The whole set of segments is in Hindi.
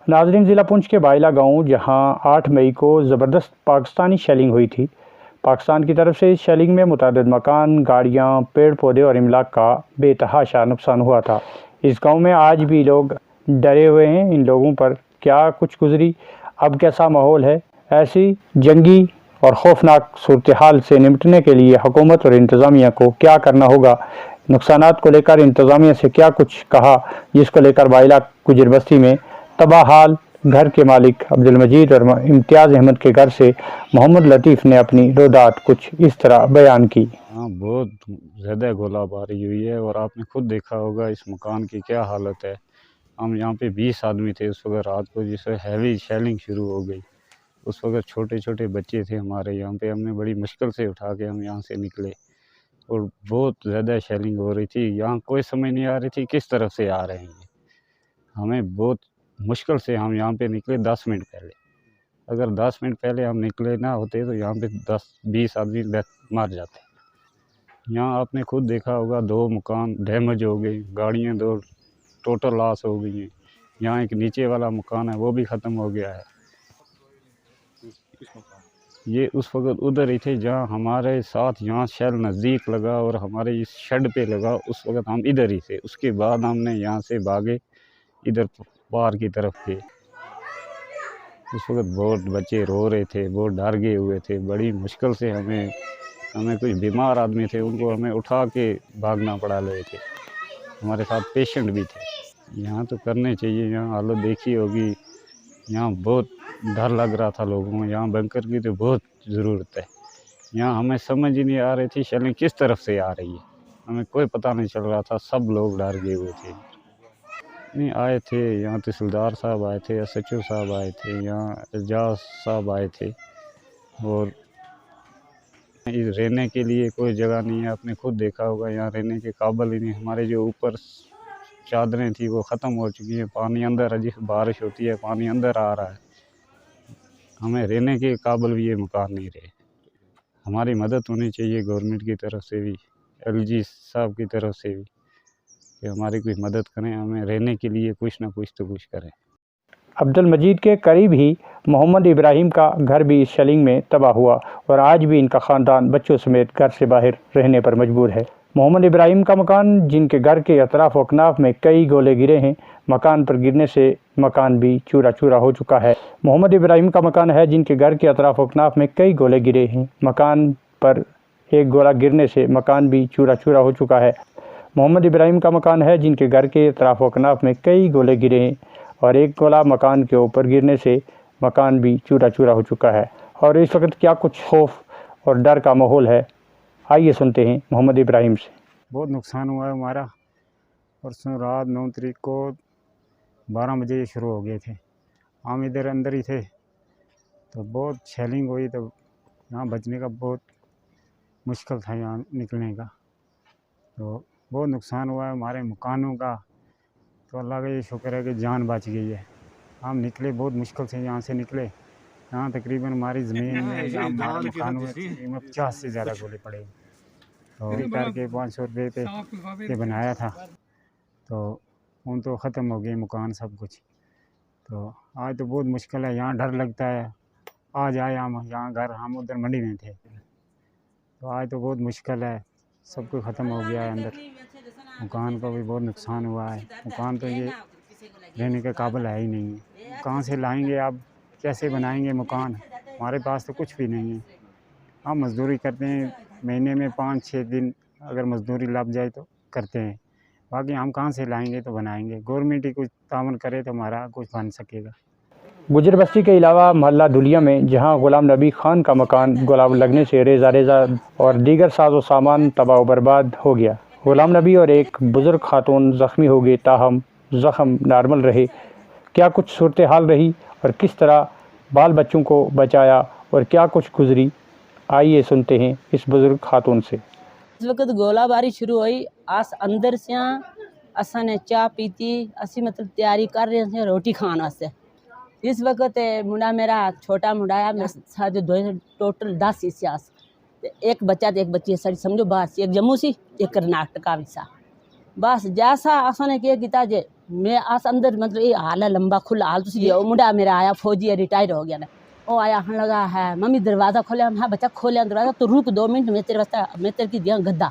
नाजरीन, ज़िला पुंछ के बाइला गांव जहां 8 मई को ज़बरदस्त पाकिस्तानी शेलिंग हुई थी। पाकिस्तान की तरफ से इस शेलिंग में मुतादिद मकान, गाड़ियां, पेड़ पौधे और इमलाक का बेतहाशा नुकसान हुआ था। इस गांव में आज भी लोग डरे हुए हैं। इन लोगों पर क्या कुछ गुजरी, अब कैसा माहौल है, ऐसी जंगी और खौफनाक सूरत हाल से निपटने के लिए हुकूमत और इंतज़ामिया को क्या करना होगा, नुकसानात को लेकर इंतज़ामिया से क्या कुछ कहा, जिसको लेकर बाइला गुजर बस्ती में तबाह हाल घर के मालिक अब्दुल मजीद और इम्तियाज़ अहमद के घर से मोहम्मद लतीफ़ ने अपनी रोदात कुछ इस तरह बयान की। हाँ, बहुत ज़्यादा गोलाबारी हुई है और आपने खुद देखा होगा इस मकान की क्या हालत है। हम यहाँ पे 20 आदमी थे उस वक्त रात को, जिससे हैवी शेलिंग शुरू हो गई। उस वक्त छोटे छोटे बच्चे थे हमारे यहाँ पे, हमने बड़ी मुश्किल से उठा के हम यहाँ से निकले और बहुत ज़्यादा शेलिंग हो रही थी। यहाँ कोई समझ नहीं आ रही थी किस तरफ से आ रहे हैं। हमें बहुत मुश्किल से हम यहाँ पे निकले 10 मिनट पहले। अगर 10 मिनट पहले हम निकले ना होते तो यहाँ पे 10-20 आदमी मर जाते। यहाँ आपने खुद देखा होगा 2 मकान डैमेज हो गई, गाड़ियाँ 2 टोटल लॉस हो गई हैं। यहाँ एक नीचे वाला मकान है वो भी ख़त्म हो गया है। ये उस वक्त उधर ही थे जहाँ हमारे साथ यहाँ शेल नज़दीक लगा और हमारे इस शेड पे लगा, उस वक्त हम इधर ही थे। उसके बाद हमने यहाँ से भागे इधर पार की तरफ थे। उस वक्त बहुत बच्चे रो रहे थे, बहुत डर गए हुए थे। बड़ी मुश्किल से हमें कुछ बीमार आदमी थे, उनको हमें उठा के भागना पड़ा रहे थे। हमारे साथ पेशेंट भी थे। यहाँ तो करने चाहिए, यहाँ हालत देखी होगी। यहाँ बहुत डर लग रहा था लोगों को। यहाँ बंकर की तो बहुत ज़रूरत है। यहाँ हमें समझ ही नहीं आ रही थी शेलिंग किस तरफ से आ रही है, हमें कोई पता नहीं चल रहा था। सब लोग डर गए हुए थे। नहीं आए थे यहाँ तहसीलदार साहब आए थे, SHO साहब आए थे, यहाँ एजाज साहब आए थे। और रहने के लिए कोई जगह नहीं है, आपने खुद देखा होगा यहाँ रहने के काबिल ही नहीं। हमारे जो ऊपर चादरें थी वो ख़त्म हो चुकी हैं, पानी अंदर, जिस बारिश होती है पानी अंदर आ रहा है। हमें रहने के काबिल भी ये मकान नहीं रहे। हमारी मदद होनी चाहिए गवर्नमेंट की तरफ से भी, LG साहब की तरफ से भी, कि हमारी कोई मदद करें, हमें रहने के लिए कुछ ना कुछ तो कुछ करें। अब्दुल मजीद के करीब ही मोहम्मद इब्राहिम का घर भी इस शेलिंग में तबाह हुआ और आज भी इनका ख़ानदान बच्चों समेत घर से बाहर रहने पर मजबूर है। मोहम्मद इब्राहिम का मकान, जिनके घर के अतराफ व अकनाफ में कई गोले गिरे हैं, मकान पर गिरने से मकान भी चूरा चूरा हो चुका है। मोहम्मद इब्राहिम का मकान है जिनके घर के अतराफ व अकनाफ में कई गोले गिरे हैं, मकान पर एक गोला गिरने से मकान भी चूरा चूरा हो चुका है। मोहम्मद इब्राहिम का मकान है जिनके घर के अतराफ व अकनाफ में कई गोले गिरे हैं और एक गोला मकान के ऊपर गिरने से मकान भी चूरा चूरा हो चुका है। और इस वक्त क्या कुछ खौफ और डर का माहौल है, आइए सुनते हैं मोहम्मद इब्राहिम से। बहुत नुकसान हुआ है हमारा। परसों रात 9 तारीख को 12 बजे शुरू हो गए थे, हम इधर अंदर ही थे तो बहुत शेलिंग हुई। तो यहाँ बचने का बहुत मुश्किल था, यहाँ निकलने का। तो बहुत नुकसान हुआ है हमारे मकानों का। तो अल्लाह का ये शुक्र है कि जान बच गई है। हम निकले बहुत मुश्किल से, यहाँ से निकले। यहाँ तकरीबन हमारी ज़मीन में, यहाँ हमारे मकानों में तकरीबन 50 से ज़्यादा गोले पड़े। तो करके 500 रुपये पे ये बनाया था, तो उन तो ख़त्म हो गए मकान सब कुछ। तो आज तो बहुत मुश्किल है, यहाँ डर लगता है। आज आए हम यहाँ घर, हम उधर मंडी में थे, तो आज तो बहुत मुश्किल है, सब कुछ ख़त्म हो गया है अंदर। मकान का भी बहुत नुकसान हुआ है। मकान तो ये रहने के काबिल है ही नहीं है। कहाँ से लाएंगे आप, कैसे बनाएंगे मकान? हमारे पास तो कुछ भी नहीं है। हम मज़दूरी करते हैं, महीने में 5-6 दिन अगर मज़दूरी लग जाए तो करते हैं, बाकी हम कहाँ से लाएंगे तो बनाएंगे। गवर्नमेंट ही कुछ तामन करे तो हमारा कुछ बन सकेगा। गुजर बस्ती के अलावा मोहल्ला दुलिया में जहां गुलाम नबी खान का मकान गुलाब लगने से रेजा और दीगर साजो सामान तबाह बर्बाद हो गया। गुलाम नबी और एक बुज़ुर्ग खातून ज़ख्मी हो गए, ताहम ज़ख्म नॉर्मल रहे। क्या कुछ सूरत हाल रही और किस तरह बाल बच्चों को बचाया और क्या कुछ गुजरी, आइए सुनते हैं इस बुज़ुर्ग खातून से। इस वक्त गोलाबारी शुरू हुई, आस अंदर से असा ने चाह पीती, असी मतलब तैयारी कर रहे थे रोटी खाने वास्ते। इस वक्त मुंडा मेरा छोटा मुंडा है, मेरे साथ दो टोटल 10 इतिहास, एक बच्चा तो एक बच्ची सारी समझो बाहर से, एक जम्मू सी एक कर्नाटका भी सा। बस जैसा असा ने क्या किया जे मैं आस अंदर मतलब ये हाल है लंबा खुला हाल तुझे वो मुंडा मेरा आया फौजी है रिटायर हो गया ना वो आया हन लगा है मम्मी दरवाज़ा खोले हाँ बच्चा खोले दरवाज़ा तो रुक 2 मिनट मैं तेरे वास्ते मैं तेरे की दिया गद्दा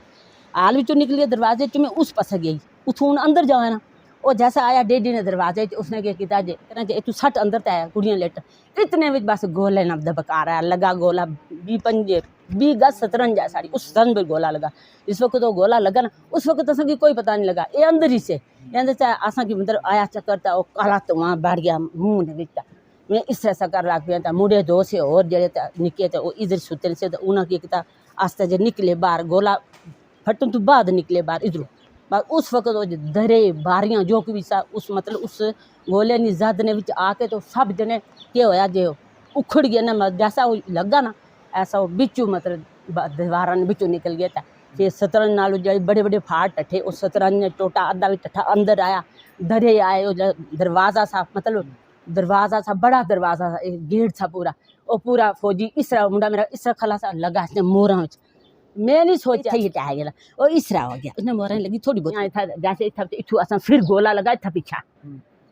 हाल भी निकल गया दरवाजे च मैं उस पास गई उथू अंदर जाए ना वो जैसा आया डेडी ने दरवाजे उसने क्या किया जे कहना जे तू सट अंदर तय कुड़ियाँ लेट इतने में बस गोले न दबका रहा लगा गोला 20 गज 57 साड़ी उस सन पर गोला लगा इस वक्त तो गोला लगा ना उस वक्त असा कोई पता नहीं लगा ये अंदर ही से अंदर चाहे असा की मतलब आया चक्कर था वो काला तो वहाँ बैठ गया मुँह ने बिकता मैं इस ऐसा कर लग पिया था मुड़े 2 से और जड़े निके थे वो इधर सुतल से उन्हें क्या आस्ते जो निकले बाहर गोला फटन तो बाद निकले बाहर इधरों उस वक्त वो दरे बारियां जो भी सा उस मतलब उस गोले नी जद ने विच आके तो सब जने क्या होया जो उखड़ गया ना जैसा वो लगा ना ऐसा वो बिचू मतलब दीवार ने बिचू निकल गया था फिर शतरंज नालों जो बड़े बड़े फाड़ टठे उस शतरंज ने टोटा आधा भी टठा अंदर आया दरे आए वो दरवाज़ा सा मतलब दरवाज़ा सा बड़ा दरवाज़ा सा गेट था पूरा वो पूरा फौजी इस तरह मुंडा मेरा इस तरह खला सा लगा इसने मोरा में मैं नहीं सोचा ये क्या गया और इसरा हो गया उसने मोरने लगी थोड़ी बहुत था जैसे इथू असा फिर गोला लगा था पीछा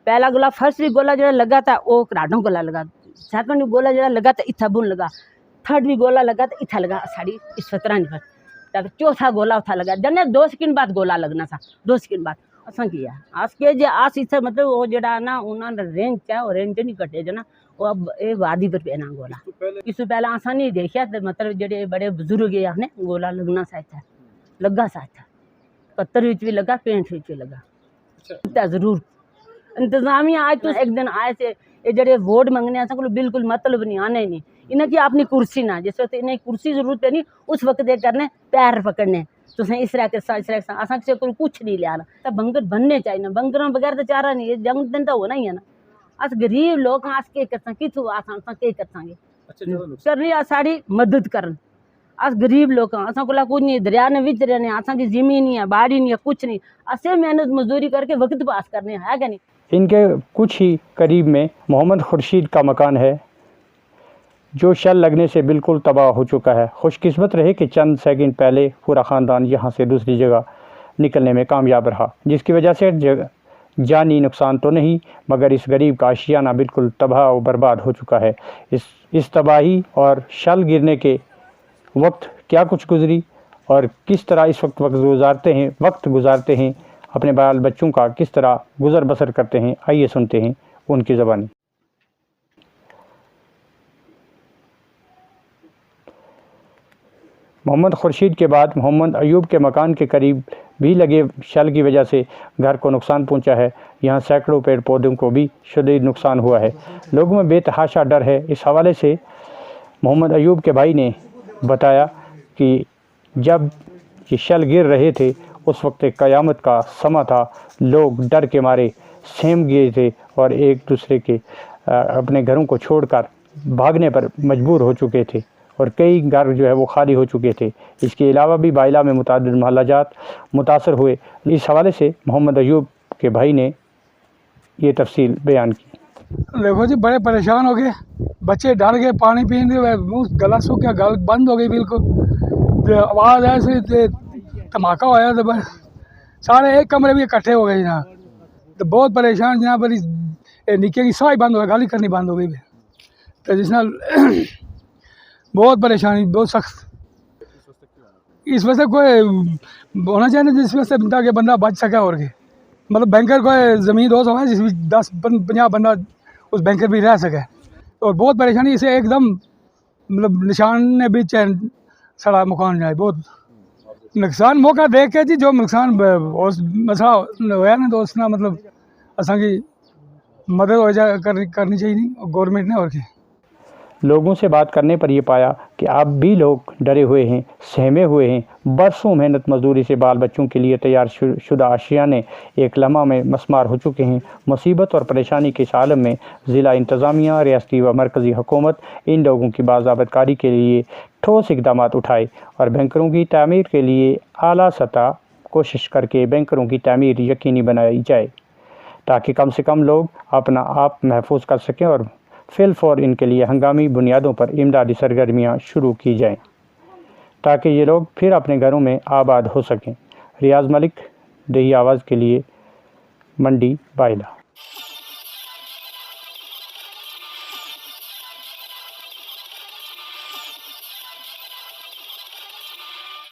पहला गोला फर्स्ट भी गोला जो लगा था वो कराडों गोला लगा सेकंड भी गोला जो लगा था इथा बुन लगा थर्ड भी गोला लगा था इथा लगा साड़ी इस शतरंज पर तब चौथा गोला उठा लगा जने 2 सेकंड बाद गोला लगना था 2 सेकंड बाद असा किया आज के जे आस इथे मतलब वो जड़ा ना उन्होंने रेंज है और रेंज नहीं कटे जो ना वो अब ये वादी पर पहना गोला इससे पहले आसा नहीं देखा तो मतलब जेडे बड़े बुजुर्ग है आपने गोला लगना सा था लगा सा था 71 भी लगा 65 भी लगा जरूर इंतजामिया आज तो एक दिन आए से ये जड़े वोट मंगने ऐसा को बिल्कुल मतलब नहीं आने नहीं इन्हें की अपनी कुर्सी ना जिस वक्त इन्हें कुर्सी जरूरत है नहीं उस वक्त ये करने पैर पकड़ने तो इस तरह के असा से कुछ नहीं लिया तो बंगर बनने चाहिए ना बंगरों बगैर तो चारा नहीं है जंग दिन तो होना ही है ना अस गरीब लोग अस के कर कितु आसान के कर करनी साड़ी मदद करन अस गरीब लोग असा को कुछ नहीं दरिया ने विच रहने असा की जमीन नहीं है बाड़ी नहीं है कुछ नहीं असे मेहनत मजदूरी करके वक्त पास करने है क्या नहीं। इनके कुछ ही करीब में मोहम्मद खुर्शीद का मकान है जो शल लगने से बिल्कुल तबाह हो चुका है। खुशकिस्मत रहे कि चंद सेकंड पहले पूरा ख़ानदान यहाँ से दूसरी जगह निकलने में कामयाब रहा, जिसकी वजह से जानी नुकसान तो नहीं मगर इस गरीब का आशियाना बिल्कुल तबाह और बर्बाद हो चुका है। इस तबाही और शल गिरने के वक्त क्या कुछ गुजरी और किस तरह इस वक्त वक्त गुजारते हैं अपने बाल बच्चों का किस तरह गुजर बसर करते हैं, आइए सुनते हैं उनकी ज़बानी। मोहम्मद खुर्शीद के बाद मोहम्मद अयूब के मकान के करीब भी लगे शल की वजह से घर को नुकसान पहुंचा है। यहाँ सैकड़ों पेड़ पौधों को भी शदीद नुकसान हुआ है। लोगों में बेतहाशा डर है। इस हवाले से मोहम्मद अयूब के भाई ने बताया कि जब ये शल गिर रहे थे उस वक्त क़यामत का समा था। लोग डर के मारे सहम गए थे और एक दूसरे के अपने घरों को छोड़कर भागने पर मजबूर हो चुके थे और कई घर जो है वो खाली हो चुके थे। इसके अलावा भी बाइला में मुतादिद महल्लाजात मुतासर हुए। इस हवाले से मोहम्मद अयूब के भाई ने ये तफसील बयान की। देखो जी बड़े परेशान हो गए, बच्चे डर गए, पानी पीने मुँह गला सूख गया, गल बंद हो गई बिल्कुल। आवाज़ ऐसे धमाका होया तो बस सारे एक कमरे में इकट्ठे हो गए यहाँ, तो बहुत परेशान यहाँ पर निके की सवाई बंद हो गई, गाली करनी बंद हो गई। तो जिस नाल बहुत परेशानी बहुत सख्त इस वजह से कोई होना चाहिए जिस वजह से ताकि बंदा बच सके और के मतलब बैंकर को ज़मीन 200 है जिसमें 10-50 बंदा उस बैंकर भी रह सके। और बहुत परेशानी इसे एकदम मतलब निशान ने भी चैन सड़ा मकान जाए बहुत नुकसान मौका देख के जी जो नुकसान मसला होया ना तो उसना मतलब असा की मदद हो जाए करनी चाहिए नहीं गवर्नमेंट ने और के। लोगों से बात करने पर यह पाया कि अब भी लोग डरे हुए हैं, सहमे हुए हैं। बरसों मेहनत मजदूरी से बाल बच्चों के लिए तैयार शुदा आशियाने एक लम्हा में मसमार हो चुके हैं। मुसीबत और परेशानी के इस आलम में ज़िला इंतज़ामिया, रियासती व मरकज़ी हुकूमत इन लोगों की बाज़ाबतकारी के लिए ठोस इक़दाम उठाए और बैंकरों की तामीर के लिए आला सतह कोशिश करके बैंकरों की तामीर यकीनी बनाई जाए ताकि कम से कम लोग अपना आप महफूज कर सकें और फिलफौर इनके लिए हंगामी बुनियादों पर इमदादी सरगर्मियाँ शुरू की जाएं ताकि ये लोग फिर अपने घरों में आबाद हो सकें। रियाज मलिक, दही आवाज़ के लिए मंडी बायला।